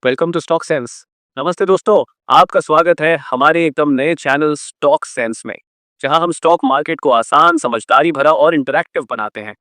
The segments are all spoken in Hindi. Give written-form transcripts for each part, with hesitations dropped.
Welcome to stock sense. नमस्ते दोस्तों, आपका स्वागत है हमारे एकदम नए चैनल स्टॉक सेंस में, जहां हम स्टॉक मार्केट को आसान, समझदारी भरा और इंटरैक्टिव बनाते हैं।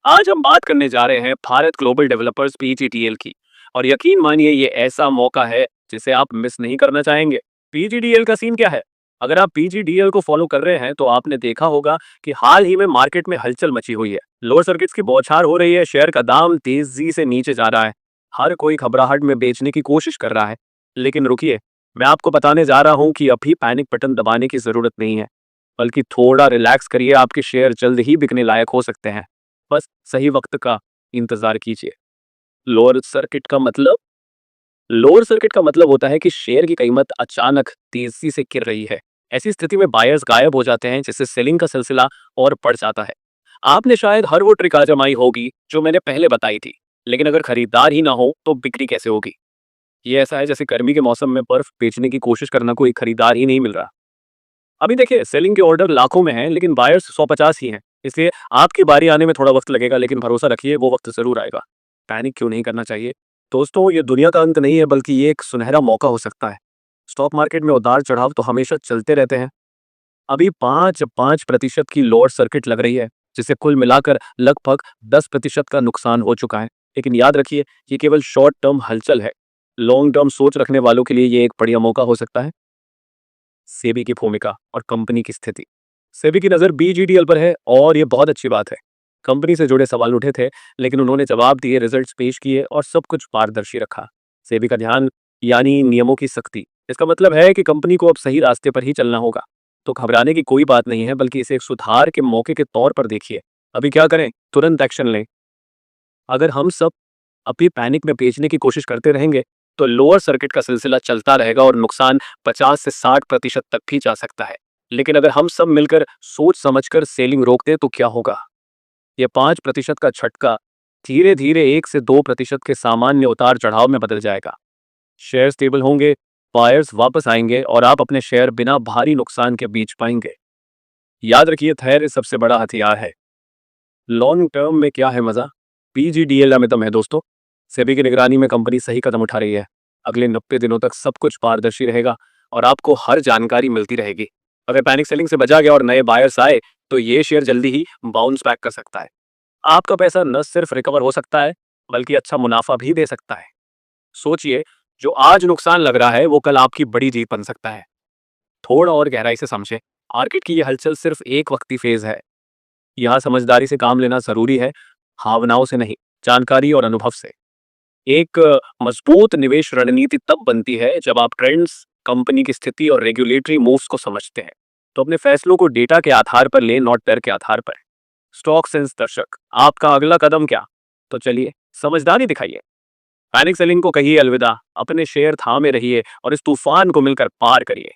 आज हम बात करने जा रहे हैं भारत ग्लोबल डेवलपर्स पीजीडीएल की, और यकीन मानिए ये ऐसा मौका है जिसे आप मिस नहीं करना चाहेंगे। पीजीडीएल का सीन क्या है? अगर आप पीजीडीएल को फॉलो कर रहे हैं तो आपने देखा होगा कि हाल ही में मार्केट में हलचल मची हुई है। लोअर सर्किट्स की बौछार हो रही है, शेयर का दाम तेजी से नीचे जा रहा है, हर कोई घबराहट में बेचने की कोशिश कर रहा है। लेकिन रुकिए, मैं आपको बताने जा रहा हूं कि अभी पैनिक बटन दबाने की जरूरत नहीं है, बल्कि थोड़ा रिलैक्स करिए। आपके शेयर जल्द ही बिकने लायक हो सकते हैं। बस सही वक्त का इंतजार कीजिए। लोअर सर्किट का मतलब लोअर सर्किट का मतलब होता है कि शेयर की कीमत अचानक तेजी से गिर रही है। ऐसी स्थिति में बायर्स गायब हो जाते हैं, जिससे सेलिंग का सिलसिला और बढ़ जाता है। आपने शायद हर वो ट्रिक आजमाई होगी जो मैंने पहले बताई थी, लेकिन अगर खरीदार ही ना हो तो बिक्री कैसे होगी? ये ऐसा है जैसे गर्मी के मौसम में बर्फ बेचने की कोशिश करना, कोई खरीदार ही नहीं मिल रहा। अभी देखिए, सेलिंग के ऑर्डर लाखों में हैं, लेकिन बायर्स 150 ही हैं। इसलिए आपकी बारी आने में थोड़ा वक्त लगेगा, लेकिन भरोसा रखिए वो वक्त जरूर आएगा। पैनिक क्यों नहीं करना चाहिए? दोस्तों, ये दुनिया का अंत नहीं है, बल्कि ये एक सुनहरा मौका हो सकता है। स्टॉक मार्केट में उतार चढ़ाव तो हमेशा चलते रहते हैं। अभी 5% की लोअर सर्किट लग रही है, जिसे कुल मिलाकर लगभग 10% का नुकसान हो चुका है। लेकिन याद रखिए, ये केवल शॉर्ट टर्म हलचल है। लॉन्ग टर्म सोच रखने वालों के लिए ये एक बढ़िया मौका हो सकता है। सेबी की भूमिका और कंपनी की स्थिति। सेबी की नज़र बीजीडीएल पर है, और ये बहुत अच्छी बात है। कंपनी से जुड़े सवाल उठे थे, लेकिन उन्होंने जवाब दिए, रिजल्ट्स पेश किए और सब कुछ पारदर्शी रखा। सेबी का ध्यान, यानी नियमों की सख्ती। इसका मतलब है कि कंपनी को अब सही रास्ते पर ही चलना होगा। तो घबराने की कोई बात नहीं है, बल्कि इसे एक सुधार के मौके के तौर पर देखिए। अभी क्या करें? तुरंत एक्शन लें। अगर हम सब अभी पैनिक में बेचने की कोशिश करते रहेंगे, तो लोअर सर्किट का सिलसिला चलता रहेगा और नुकसान 50 से 60% तक भी जा सकता है। लेकिन अगर हम सब मिलकर सोच समझकर सेलिंग रोक दें तो क्या होगा? यह 5% का झटका धीरे धीरे 1 से 2% के सामान्य उतार चढ़ाव में बदल जाएगा। शेयर स्टेबल होंगे, बायर्स वापस आएंगे और आप अपने शेयर बिना भारी नुकसान के बेच पाएंगे। याद रखिए, धैर्य सबसे बड़ा हथियार है। लॉन्ग टर्म में क्या है मजा? पीजीडीएल में दम है दोस्तों। सेबी की निगरानी में कंपनी सही कदम उठा रही है। अगले 90 दिनों तक सब कुछ पारदर्शी रहेगा और आपको हर जानकारी मिलती रहेगी। अगर पैनिक सेलिंग से बचा गया और नए बायर्स आए, तो ये शेयर जल्दी ही बाउंस बैक कर सकता है। आपका पैसा न सिर्फ रिकवर हो सकता है, बल्कि अच्छा मुनाफा भी दे सकता है। सोचिए, जो आज नुकसान लग रहा है वो कल आपकी बड़ी जीत बन सकता है। थोड़ा और गहराई से समझे, मार्केट की यह हलचल सिर्फ एक वक्ती फेज है। यहाँ समझदारी से काम लेना जरूरी है, भावनाओं से नहीं, जानकारी और अनुभव से। एक मजबूत निवेश रणनीति तब बनती है जब आप ट्रेंड्स, कंपनी की स्थिति और रेगुलेटरी मूव्स को समझते हैं। तो अपने फैसलों को डेटा के आधार पर लें, नॉट डर के आधार पर। स्टॉक सेंस दर्शक, आपका अगला कदम क्या? तो चलिए, समझदारी दिखाइए। पैनिक सेलिंग को कहिए अलविदा, अपने शेयर थामे रहिए और इस तूफान को मिलकर पार करिए।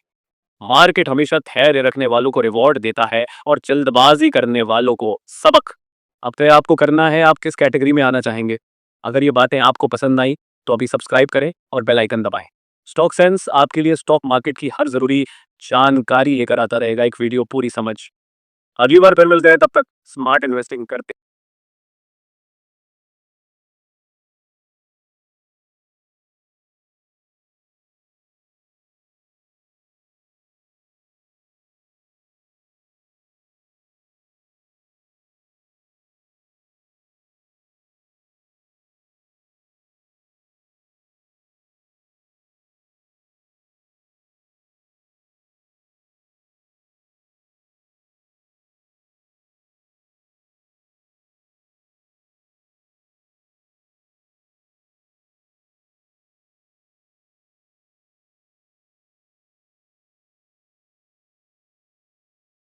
मार्केट हमेशा धैर्य रखने वालों को रिवॉर्ड देता है और जल्दबाजी करने वालों को सबक। अब तय आपको करना है, आप किस कैटेगरी में आना चाहेंगे। अगर ये बातें आपको पसंद आई तो अभी सब्सक्राइब करें और बेल आइकन दबाएं। स्टॉक सेंस आपके लिए स्टॉक मार्केट की हर जरूरी जानकारी लेकर आता रहेगा, एक वीडियो पूरी समझ। अगली बार फिर मिलते हैं, तब तक स्मार्ट इन्वेस्टिंग करते